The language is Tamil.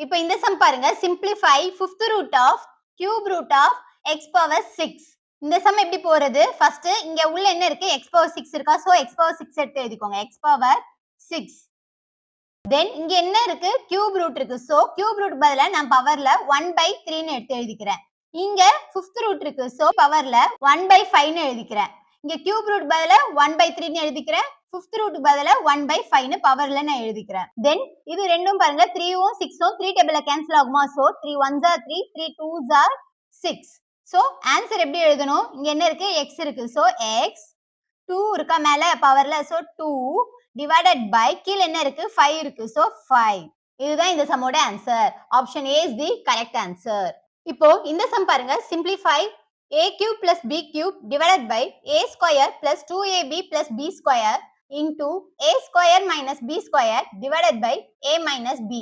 இப்போ இந்த சம் பாருங்க, simplify fifth root of cube root of x power 6. இந்த சம் எப்படி போறது? ஃபர்ஸ்ட் இங்க உள்ள என்ன இருக்கு? x power 6 இருக்கா? சோ x power 6 எடுத்து எழுதிக்கோங்க. x power 6. தென் இங்க என்ன இருக்கு? கியூப் ரூட் இருக்கு. சோ கியூப் ரூட் பதிலா நான் பவர்ல 1/3 ன்னு எடுத்து எழுதிக்கிறேன். இங்க ஃபிஃப்த் ரூட் இருக்கு. சோ பவர்ல 1/5 ன்னு எழுதிக்கிறேன். இங்க கியூப் ரூட் பதிலா 1/3 ன்னு எழுதிக்கிறேன். ஃபிஃப்த் ரூட் பதிலா 1/5 ன்னு பவர்ல நான் எழுதிக்கிறேன். தென் இது ரெண்டும் பாருங்க 3ம் 6ம் 3 டேபிள்ல கேன்சல் ஆகுமா? So 3 1s are 3 3 2s are 6. So answer எப்படி எழுதணும்? இங்க என்ன இருக்கு? x இருக்கு. சோ x 2 இருக்கா மேல பவர்ல. சோ 2 divided by கீழ என்ன இருக்கு? 5 இருக்கு. சோ 5. இதுதான் இந்த சம்மோட answer. Option A is the correct answer. இப்போ இந்த சம் பாருங்க, simplify a cube plus b cube divided by a square plus 2ab plus b square into a square minus b square divided by a minus b.